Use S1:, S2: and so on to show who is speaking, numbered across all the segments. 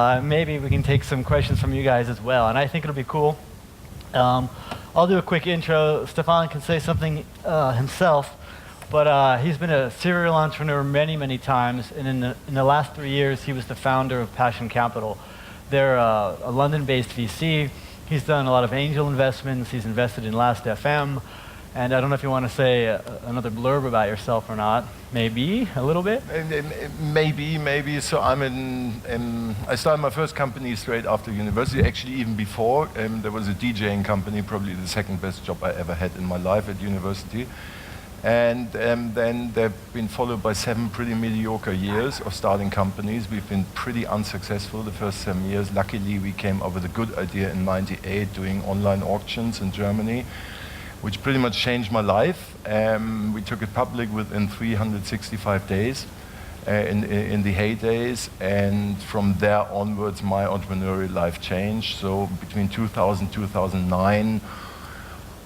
S1: Maybe we can take some questions from you guys as well, and I think it'll be cool. I'll do a quick intro. Stefan can say something himself, but he's been a serial entrepreneur many, many times, and in the last 3 years, he was the founder of Passion Capital. They're a London-based VC. He's done a lot of angel investments. He's invested in Last.fm. And I don't know if you want to say another blurb about yourself or not. Maybe a little bit.
S2: Maybe. So I started my first company straight after university. Actually, even before, there was a DJing company, probably the second best job I ever had in my life at university. And then they've been followed by 7 pretty mediocre years of starting companies. We've been pretty unsuccessful the first 7 years. Luckily, we came up with a good idea in '98, doing online auctions in Germany, which pretty much changed my life. We took it public within 365 days in the heydays, and from there onwards, my entrepreneurial life changed. So between 2000 and 2009,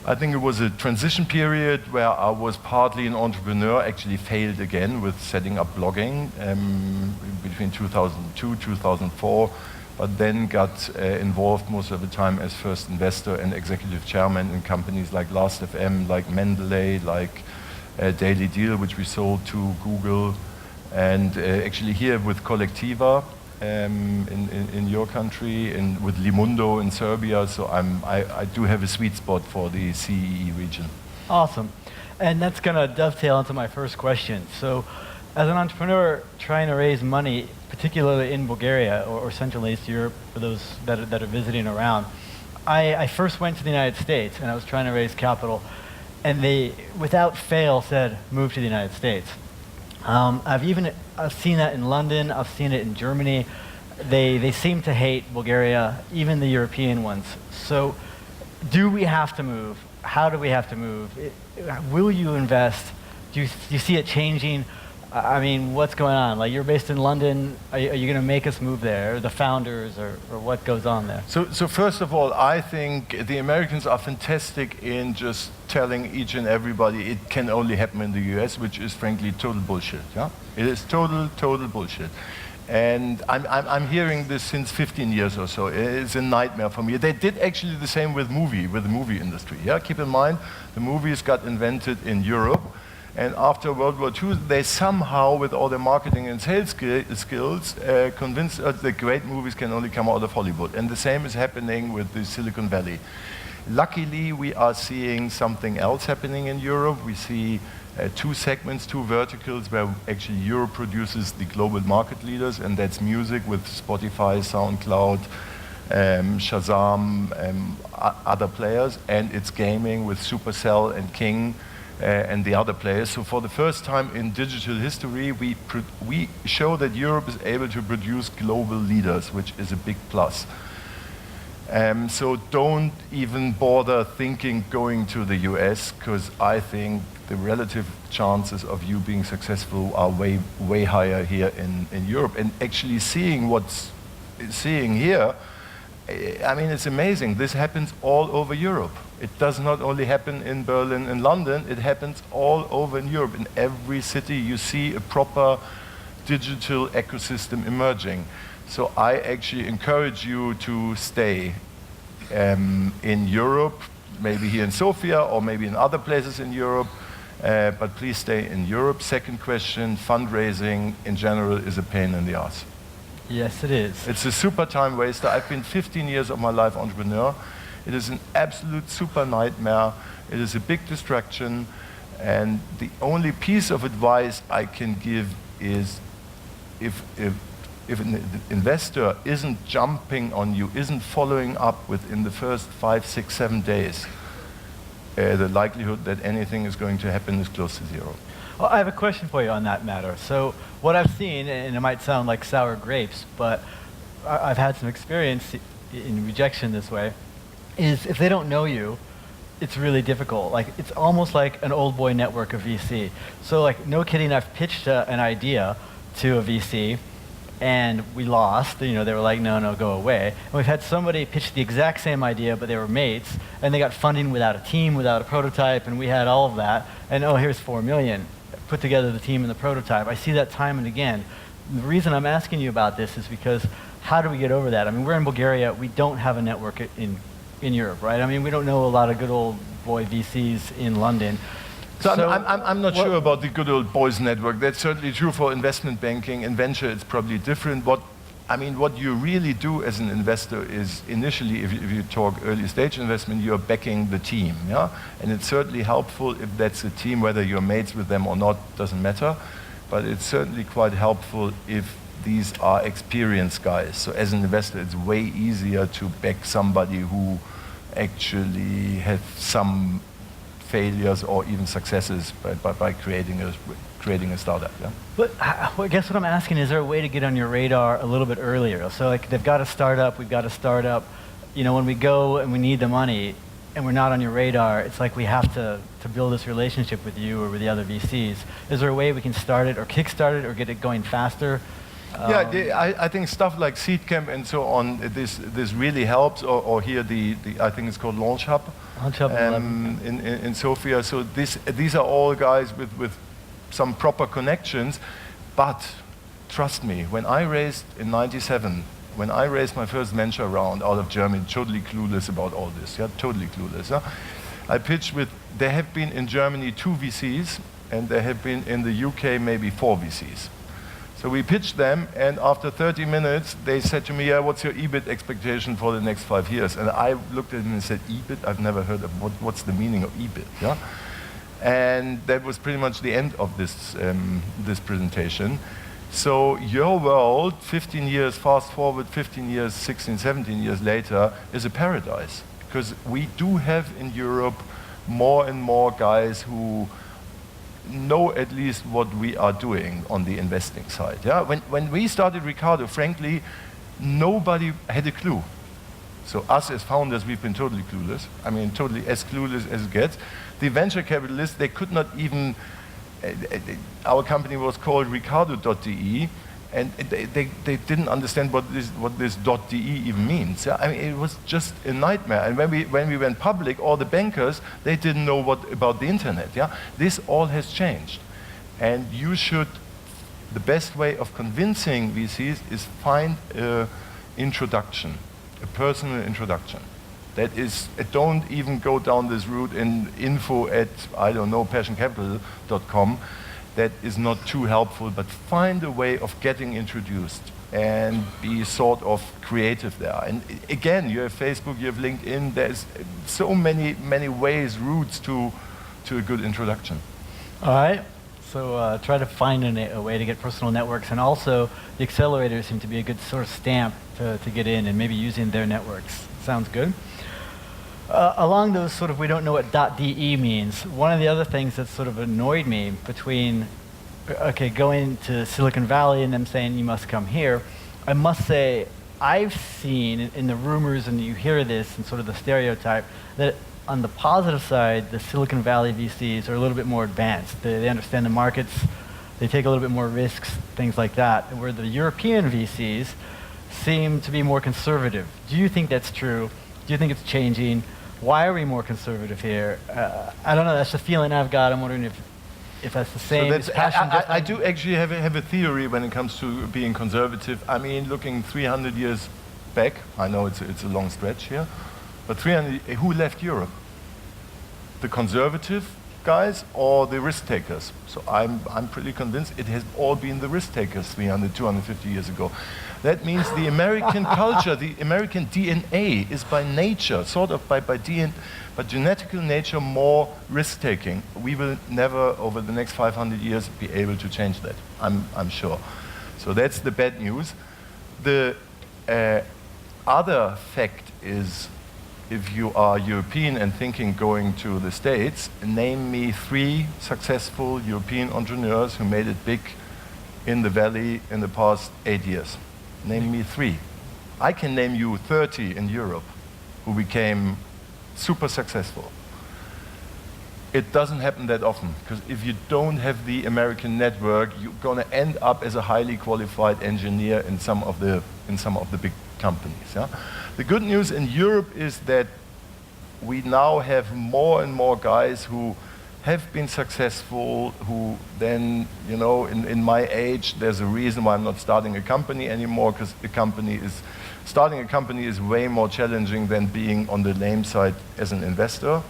S2: I think it was a transition period where I was partly an entrepreneur, actually failed again with setting up blogging between 2002, 2004, but then got involved most of the time as first investor and executive chairman in companies like Last.fm, like Mendeley, like Daily Deal, which we sold to Google, and actually here with Collectiva in your country, and with Limundo in Serbia. So I do have a sweet spot for the CEE region.
S1: Awesome. And that's going to dovetail into my first question. So as an entrepreneur trying to raise money, particularly in Bulgaria or Central East Europe, for those that are visiting around, I first went to the United States and I was trying to raise capital, and they, without fail, said, move to the United States. I've seen that in London, I've seen it in Germany. They seem to hate Bulgaria, even the European ones. So do we have to move? How do we have to move? Will you invest? Do you see it changing? I mean, what's going on? Like, you're based in London. Are you going to make us move there, the founders, or what goes on there?
S2: So first of all, I think the Americans are fantastic in just telling each and everybody it can only happen in the US, which is frankly total bullshit. Yeah, it is total bullshit. And I'm hearing this since 15 years or so. It's a nightmare for me. They did actually the same with the movie industry. Yeah, keep in mind, the movies got invented in Europe. And after World War II, they somehow, with all their marketing and sales skills, convinced us that great movies can only come out of Hollywood. And the same is happening with the Silicon Valley. Luckily, we are seeing something else happening in Europe. We see 2 segments, 2 verticals, where actually Europe produces the global market leaders, and that's music with Spotify, SoundCloud, Shazam, other players, and it's gaming with Supercell and King, and the other players. So for the first time in digital history, we show that Europe is able to produce global leaders, which is a big plus. So don't even bother thinking going to the US, because I think the relative chances of you being successful are way higher here in Europe. And actually seeing here, I mean, it's amazing. This happens all over Europe. It does not only happen in Berlin and London, it happens all over in Europe. In every city you see a proper digital ecosystem emerging. So I actually encourage you to stay in Europe, maybe here in Sofia or maybe in other places in Europe, but please stay in Europe. Second question, fundraising in general is a pain in the ass.
S1: Yes, it is.
S2: It's a super time waster. I've been 15 years of my life entrepreneur. It is an absolute super nightmare. It is a big distraction. And the only piece of advice I can give is if an investor isn't jumping on you, isn't following up within the first 5, 6, 7 days, the likelihood that anything is going to happen is close to 0.
S1: Well, I have a question for you on that matter. So what I've seen, and it might sound like sour grapes, but I've had some experience in rejection this way, is if they don't know you, it's really difficult. Like, it's almost like an old boy network of VC. So like, no kidding, I've pitched an idea to a VC, and we lost. You know, they were like, no, go away. And we've had somebody pitch the exact same idea, but they were mates, and they got funding without a team, without a prototype, and we had all of that. And oh, here's $4 million. Put together the team and the prototype. I see that time and again. The reason I'm asking you about this is because how do we get over that? I mean, we're in Bulgaria. We don't have a network in Europe, right? I mean, we don't know a lot of good old boy VCs in London.
S2: So I'm not sure about the good old boys network. That's certainly true for investment banking. In venture, it's probably different. What you really do as an investor is initially, if you talk early stage investment, you're backing the team, yeah? And it's certainly helpful if that's a team, whether you're mates with them or not, doesn't matter. But it's certainly quite helpful if these are experienced guys. So as an investor, it's way easier to back somebody who actually had some failures or even successes by creating a startup. Yeah?
S1: But I guess what I'm asking, is there a way to get on your radar a little bit earlier? So like they've got a startup, we've got a startup. You know, when we go and we need the money and we're not on your radar, it's like we have to build this relationship with you or with the other VCs. Is there a way we can start it or kickstart it or get it going faster?
S2: I think stuff like Seed Camp and so on, this really helps, or here I think it's called Launch Hub.
S1: Launch Hub
S2: in Sofia. So these are all guys with some proper connections, but trust me, when I raised in '97, when I raised my first venture round out of Germany, totally clueless about all this, yeah, totally clueless. Yeah? I pitched with, there have been in Germany 2 VCs, and there have been in the UK maybe 4 VCs. So we pitched them, and after 30 minutes, they said to me, yeah, what's your EBIT expectation for the next 5 years? And I looked at them and said, EBIT? I've never heard of what's the meaning of EBIT, yeah? And that was pretty much the end of this, this presentation. So your world, 15 years, fast forward 15 years, 16, 17 years later, is a paradise. Because we do have in Europe more and more guys who know at least what we are doing on the investing side. Yeah? When we started Ricardo, frankly, nobody had a clue. So us as founders, we've been totally clueless. I mean, totally as clueless as it gets. The venture capitalists, they could not even, our company was called Ricardo.de, and they didn't understand what this .de even means. Yeah? I mean, it was just a nightmare. And when we went public, all the bankers, they didn't know about the internet. Yeah? This all has changed. And you should, the best way of convincing VCs is find an introduction, a personal introduction. That is, don't even go down this route in info at, I don't know, passioncapital.com. That is not too helpful, but find a way of getting introduced and be sort of creative there. And again, you have Facebook, you have LinkedIn, there's so many ways, routes to a good introduction.
S1: All right, so try to find a way to get personal networks, and also the accelerators seem to be a good sort of stamp to get in, and maybe using their networks. Sounds good. Along those sort of, we don't know what .de means, one of the other things that sort of annoyed me between, okay, going to Silicon Valley and them saying you must come here, I must say, I've seen in the rumors, and you hear this and sort of the stereotype, that on the positive side, the Silicon Valley VCs are a little bit more advanced. They understand the markets, they take a little bit more risks, things like that, where the European VCs seem to be more conservative. Do you think that's true? Do you think it's changing? Why are we more conservative here? I don't know, that's the feeling I've got. I'm wondering if that's the same.
S2: So I do actually have a theory when it comes to being conservative. I mean, looking 300 years back, I know it's a long stretch here, but 300, who left Europe? The conservative guys or the risk takers? So I'm pretty convinced it has all been the risk takers 300, 250 years ago. That means the American culture, the American DNA is by nature, sort of by genetical nature, more risk-taking. We will never, over the next 500 years, be able to change that, I'm sure. So that's the bad news. The other fact is, if you are European and thinking going to the States, name me 3 successful European entrepreneurs who made it big in the Valley in the past 8 years. Name me 3. I can name you 30 in Europe who became super successful. It doesn't happen that often, because if you don't have the American network, you're going to end up as a highly qualified engineer in some of the big companies. Yeah? The good news in Europe is that we now have more and more guys who have been successful, who then, you know, in my age, there's a reason why I'm not starting a company anymore, because starting a company is way more challenging than being on the lame side as an investor.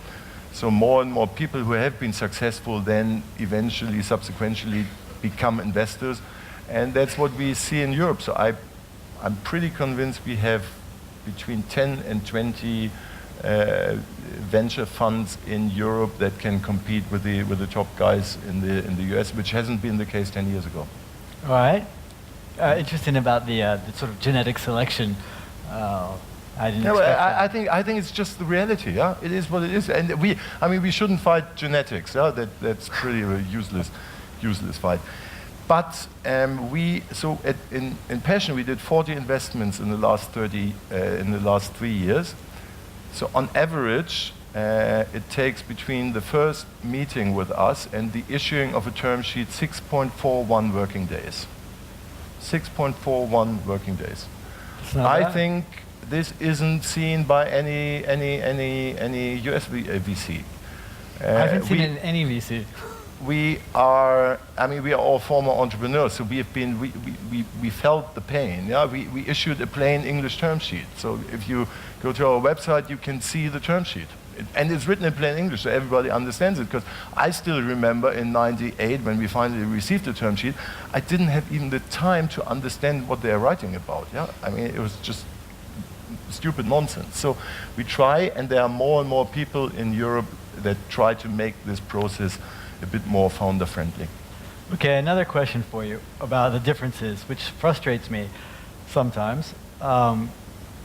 S2: So more and more people who have been successful then eventually, subsequently become investors. And that's what we see in Europe. So I'm pretty convinced we have between 10 and 20 venture funds in Europe that can compete with the top guys in the US, which hasn't been the case 10 years ago.
S1: All right. Interesting about the sort of genetic selection. I didn't expect that.
S2: I think it's just the reality. Yeah, it is what it is, and we shouldn't fight genetics. Yeah, that's pretty a useless fight. But in Passion we did 40 investments in the last 3 years. So on average, it takes between the first meeting with us and the issuing of a term sheet 6.41 working days. 6.41 working days. I think this isn't seen by any US VC.
S1: I haven't seen it in any VC.
S2: We are all former entrepreneurs, so we felt the pain. Yeah, we issued a plain English term sheet. So if you go to our website, you can see the term sheet. And it's written in plain English, so everybody understands it. Because I still remember in '98, when we finally received the term sheet, I didn't have even the time to understand what they're writing about. Yeah, I mean, it was just stupid nonsense. So we try, and there are more and more people in Europe that try to make this process a bit more founder-friendly.
S1: Okay, another question for you about the differences, which frustrates me sometimes.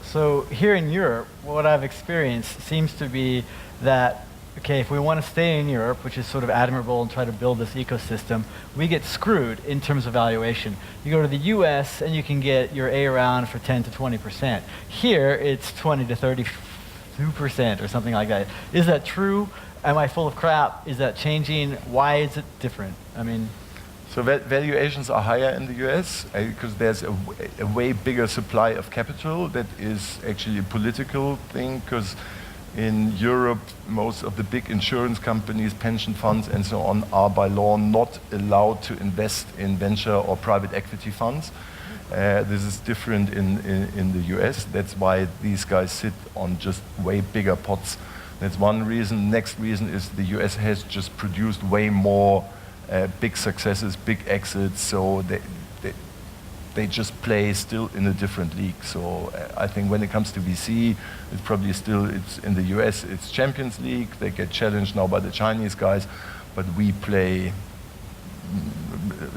S1: So here in Europe, what I've experienced seems to be that, okay, if we want to stay in Europe, which is sort of admirable, and try to build this ecosystem, we get screwed in terms of valuation. You go to the US and you can get your A round for 10 to 20%. Here, it's 20 to 32% or something like that. Is that true? Am I full of crap? Is that changing? Why is it different? I mean,
S2: so valuations are higher in the US because there's a way bigger supply of capital that is actually a political thing, because in Europe, most of the big insurance companies, pension funds, and so on are by law not allowed to invest in venture or private equity funds. This is different in the US. That's why these guys sit on just way bigger pots. That's one reason. Next reason is the US has just produced way more big successes, big exits, so they just play still in a different league. So I think when it comes to VC, it's probably it's in the US, it's Champions League. They get challenged now by the Chinese guys, but we play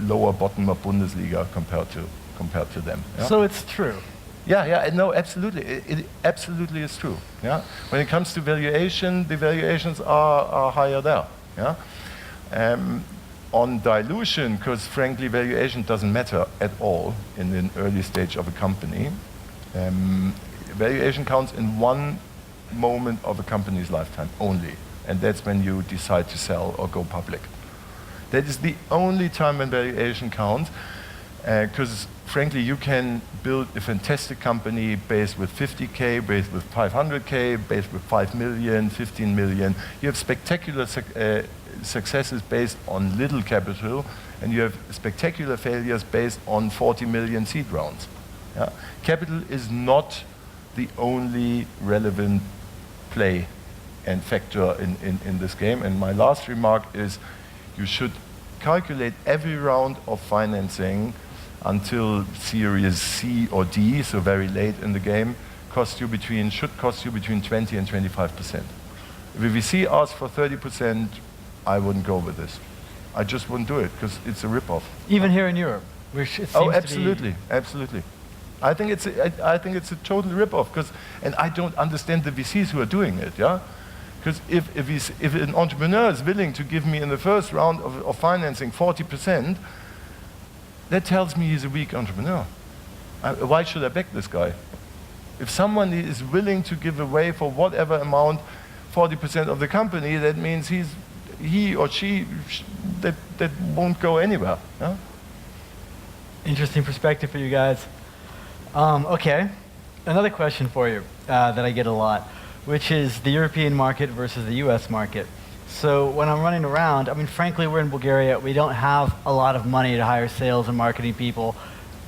S2: lower bottom of Bundesliga compared to them. Yeah?
S1: So it's true.
S2: Yeah, no, absolutely. It absolutely is true. Yeah, when it comes to valuation, the valuations are higher there. Yeah, on dilution, because frankly, valuation doesn't matter at all in an early stage of a company. Valuation counts in one moment of a company's lifetime only, and that's when you decide to sell or go public. That is the only time when valuation counts, because frankly, you can build a fantastic company based with 50K, based with 500K, based with 5 million, 15 million. You have spectacular successes based on little capital, and you have spectacular failures based on 40 million seed rounds. Yeah? Capital is not the only relevant play and factor in this game. And my last remark is, you should calculate every round of financing until Series C or D, so very late in the game, should cost you between 20 and 25%. If a VC asks for 30%, I wouldn't go with this. I just wouldn't do it, because it's a rip-off.
S1: Even here in Europe, which it seems
S2: absolutely,
S1: to be...
S2: absolutely. I think it's a total rip-off, and I don't understand the VCs who are doing it, yeah? Because if an entrepreneur is willing to give me in the first round of financing 40%, that tells me he's a weak entrepreneur. Why should I back this guy? If someone is willing to give away for whatever amount 40% of the company, that means he or she that won't go anywhere. Yeah?
S1: Interesting perspective for you guys. Okay, another question for you that I get a lot, which is the European market versus the US market. So when I'm running around, I mean, frankly, we're in Bulgaria. We don't have a lot of money to hire sales and marketing people.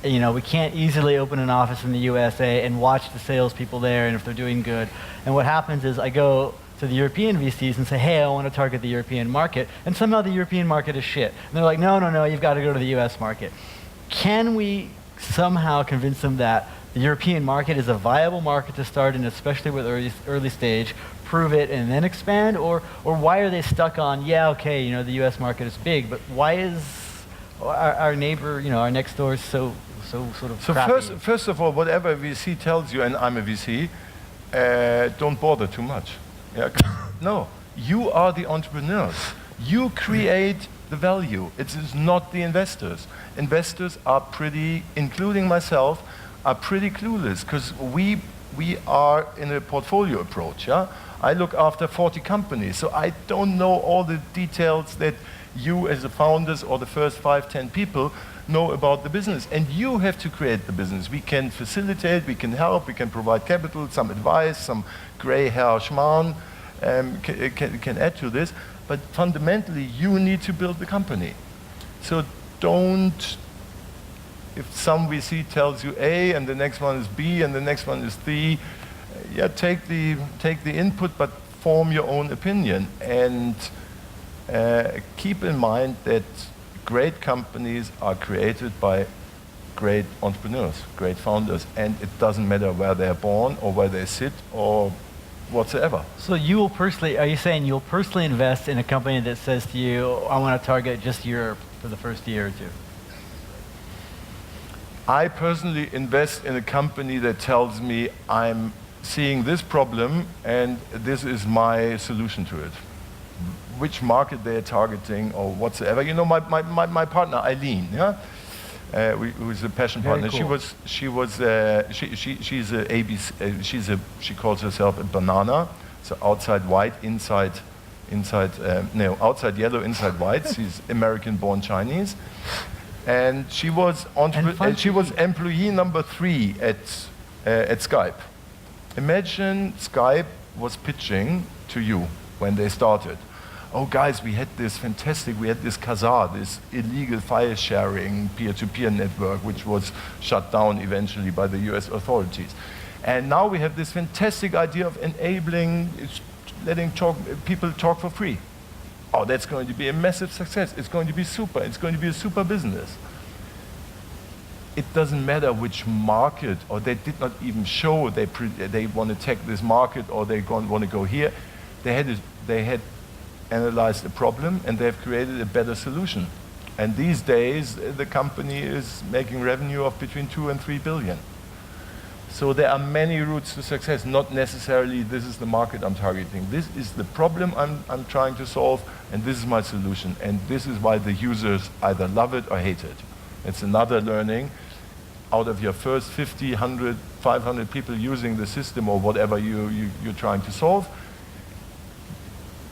S1: You know, we can't easily open an office in the USA and watch the salespeople there and if they're doing good. And what happens is I go to the European VCs and say, hey, I want to target the European market. And somehow the European market is shit. And they're like, no, no, no, you've got to go to the US market. Can we somehow convince them that the European market is a viable market to start in, especially with early stage, prove it and then expand? Or why are they stuck on, yeah, okay, you know, the US market is big, but why is our neighbor, you know, our next door is so sort of crappy?
S2: First of all, whatever VC tells you, and I'm a VC, don't bother too much. Yeah? No, you are the entrepreneurs. You create the value. It is not the investors. Investors are pretty, including myself, are pretty clueless because we are in a portfolio approach. Yeah? I look after 40 companies, so I don't know all the details that you as the founders or the first 5, 10 people know about the business. And you have to create the business. We can facilitate, we can help, we can provide capital, some advice, some gray hair schmarrn can add to this. But fundamentally, you need to build the company. So don't, if some VC tells you A and the next one is B and the next one is C, yeah, take the input, but form your own opinion. And keep in mind that great companies are created by great entrepreneurs, great founders, and it doesn't matter where they're born or where they sit or whatsoever.
S1: So you will personally, are you saying you'll personally invest in a company that says to you, I want to target just Europe for the first year or two?
S2: I personally invest in a company that tells me I'm seeing this problem and this is my solution to it. Which market they're targeting or whatsoever. You know, my partner Eileen, yeah, who's a passion partner.
S1: Cool.
S2: She's a ABC. She calls herself a banana. So outside white, inside outside yellow, inside white. She's American-born Chinese, and she was employee number 3 at Skype. Imagine Skype was pitching to you when they started. Oh guys, we had this Kazaa, this illegal file sharing peer-to-peer network, which was shut down eventually by the US authorities. And now we have this fantastic idea of enabling, letting people talk for free. Oh, that's going to be a massive success. It's going to be super. It's going to be a super business. It doesn't matter which market, or they did not even show they want to take this market or they want to go here. They had analyzed the problem and they've created a better solution. And these days, the company is making revenue of between 2 and 3 billion. So there are many routes to success, not necessarily this is the market I'm targeting. This is the problem I'm trying to solve, and this is my solution. And this is why the users either love it or hate it. It's another learning. Out of your first 50, 100, 500 people using the system or whatever you're trying to solve,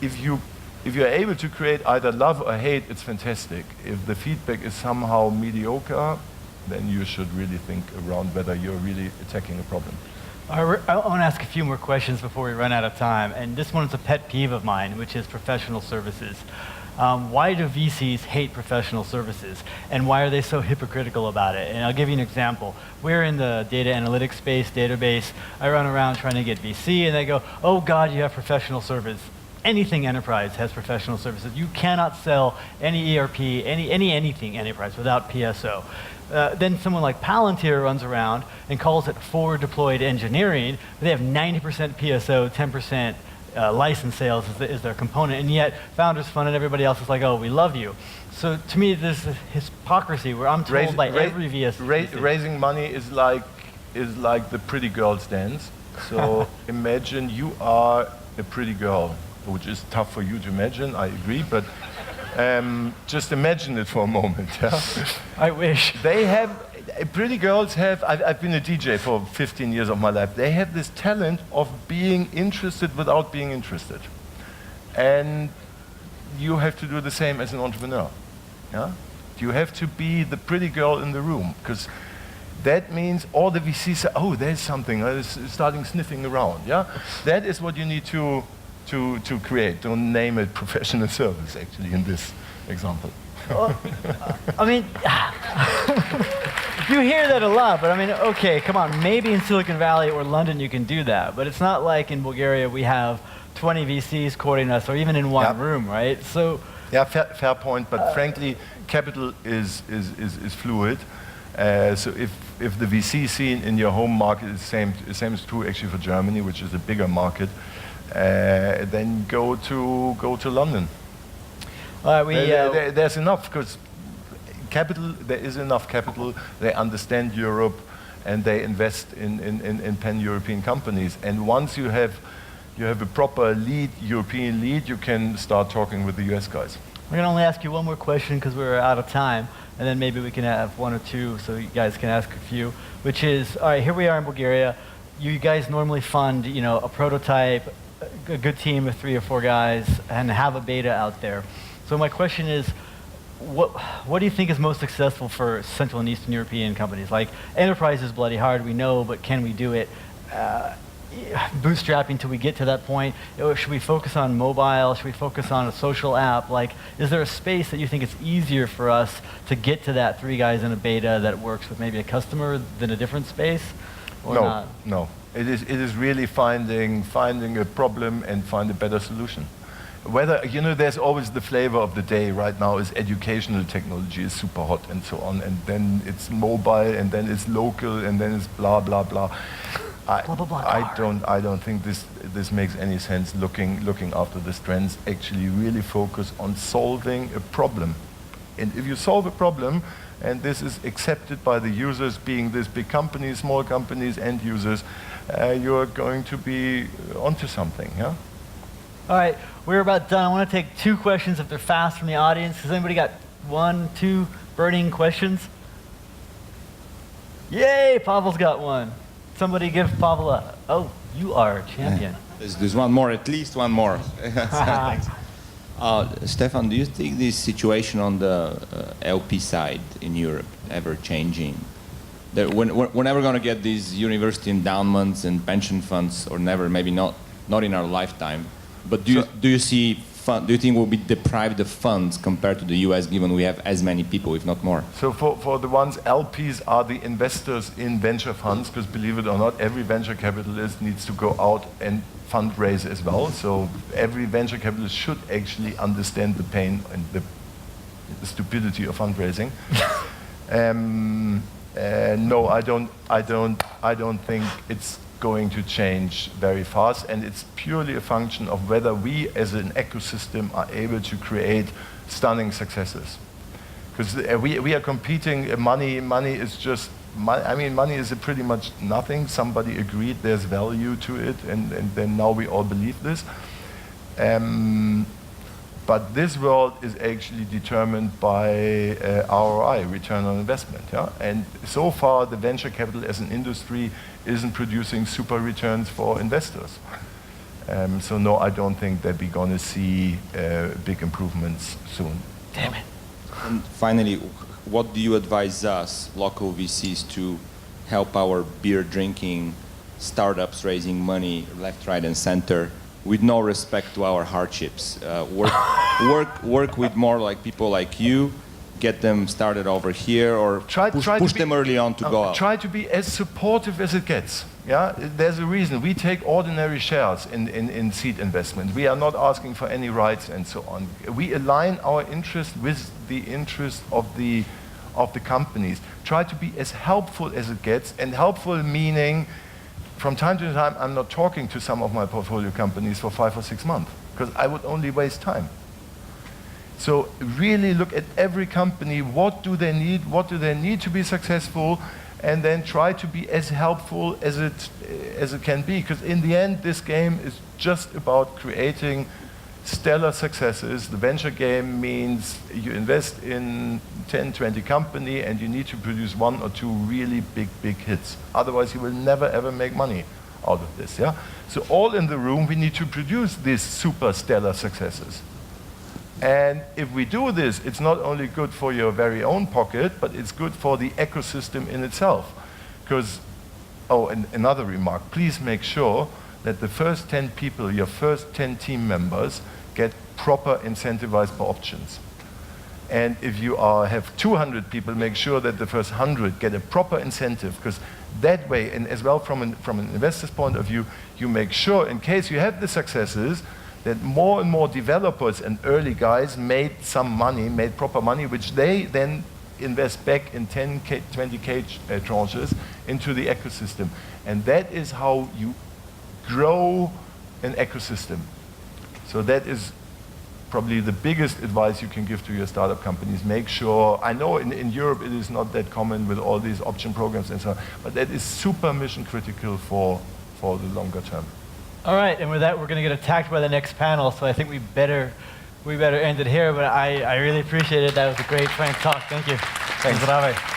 S2: if you're able to create either love or hate, it's fantastic. If the feedback is somehow mediocre, then you should really think around whether you're really attacking a problem.
S1: I want to ask a few more questions before we run out of time. And this one's a pet peeve of mine, which is professional services. Why do VCs hate professional services? And why are they so hypocritical about it? And I'll give you an example. We're in the data analytics space, database. I run around trying to get VC, and they go, oh God, you have professional service. Anything enterprise has professional services. You cannot sell any ERP, anything enterprise without PSO. Then someone like Palantir runs around and calls it forward deployed engineering. They have 90% PSO, 10% license sales is their component, and yet founders fund it, everybody else is like, oh, we love you. So to me, there's a hypocrisy where I'm told by every VC.
S2: Raising money is like the pretty girls dance. So imagine you are a pretty girl, which is tough for you to imagine, I agree, but just imagine it for a moment. Yeah?
S1: I wish.
S2: Pretty girls have, I've been a DJ for 15 years of my life, they have this talent of being interested without being interested. And you have to do the same as an entrepreneur. Yeah? You have to be the pretty girl in the room, because that means all the VCs say, oh, there's something, starting sniffing around. Yeah? That is what you need to to create. Don't name it professional service, actually, in this example.
S1: I mean, you hear that a lot, but I mean, okay, come on, maybe in Silicon Valley or London you can do that, but it's not like in Bulgaria we have 20 VCs courting us, or even in one room, right? So.
S2: Yeah, fair point, but frankly, capital is fluid. So if the VC scene in your home market is the same is true actually for Germany, which is a bigger market, then go to London. There's enough, because there is enough capital. They understand Europe, and they invest in pan-European companies. And once you have a proper European lead, you can start talking with the US guys.
S1: We're going to only ask you one more question because we're out of time, and then maybe we can have one or two so you guys can ask a few, which is, all right, here we are in Bulgaria. You guys normally fund, a prototype, a good team of 3 or 4 guys, and have a beta out there. So my question is, what do you think is most successful for Central and Eastern European companies? Like, enterprise is bloody hard, we know, but can we do it? Bootstrapping till we get to that point? Should we focus on mobile? Should we focus on a social app? Like, is there a space that you think it's easier for us to get to that 3 guys in a beta that works with maybe a customer than a different space? Or not?
S2: No. It is really finding a problem and find a better solution. Whether, there's always the flavor of the day right now is educational technology is super hot and so on, and then it's mobile, and then it's local, and then it's blah, blah, blah. I don't think this makes any sense looking after these trends. Actually really focus on solving a problem. And if you solve a problem, and this is accepted by the users, being this big companies, small companies, end users, you're going to be onto something, yeah?
S1: All right, we're about done. I want to take 2 questions if they're fast from the audience. Has anybody got 1, 2 burning questions? Yay, Pavel's got one. Somebody give Pavel a, oh, you are a champion.
S3: There's one more, at least one more. Thanks. Stefan, do you think this situation on the LP side in Europe ever changing? We're never going to get these university endowments and pension funds, or never, maybe not in our lifetime. But do you think we'll be deprived of funds compared to the US, given we have as many people, if not more?
S2: So for the ones, LPs are the investors in venture funds, because believe it or not, every venture capitalist needs to go out and fundraise as well. So every venture capitalist should actually understand the pain and the stupidity of fundraising. No, I don't think it's going to change very fast, and it's purely a function of whether we as an ecosystem are able to create stunning successes. Because we are competing, money is just, money is pretty much nothing. Somebody agreed there's value to it, and then now we all believe this. But this world is actually determined by ROI, return on investment. Yeah? And so far, the venture capital as an industry isn't producing super returns for investors. So no, I don't think that we're going to see big improvements soon.
S1: Damn it.
S3: And finally, what do you advise us, local VCs, to help our beer-drinking startups raising money left, right, and center, with no respect to our hardships? Work with more like people like you, get them started over here, or push them early on to go out.
S2: Try to be as supportive as it gets. Yeah, there's a reason. We take ordinary shares in seed investment. We are not asking for any rights and so on. We align our interest with the interest of the companies. Try to be as helpful as it gets, and helpful meaning, from time to time, I'm not talking to some of my portfolio companies for 5 or 6 months, because I would only waste time. So really look at every company, what do they need to be successful, and then try to be as helpful as it can be. Because in the end, this game is just about creating stellar successes. The venture game means you invest in 10, 20 company, and you need to produce 1 or 2 really big hits. Otherwise, you will never ever make money out of this. Yeah. So all in the room, we need to produce these super stellar successes. And if we do this, it's not only good for your very own pocket, but it's good for the ecosystem in itself. Because, oh, and another remark, please make sure that the first 10 people, your first 10 team members, get proper incentivized by options. And if you have 200 people, make sure that the first 100 get a proper incentive, because that way, and as well from an investor's point of view, you make sure, in case you have the successes, that more and more developers and early guys made some money, made proper money, which they then invest back in 10K, 20K tranches into the ecosystem. And that is how you grow an ecosystem. So that is probably the biggest advice you can give to your startup companies. Make sure, I know in Europe it is not that common with all these option programs and so on, but that is super mission critical for the longer term.
S1: All right, and with that, we're going to get attacked by the next panel, so I think we better end it here, but I really appreciate it. That was a great frank talk. Thank you.
S2: Thanks.
S1: Zdravo.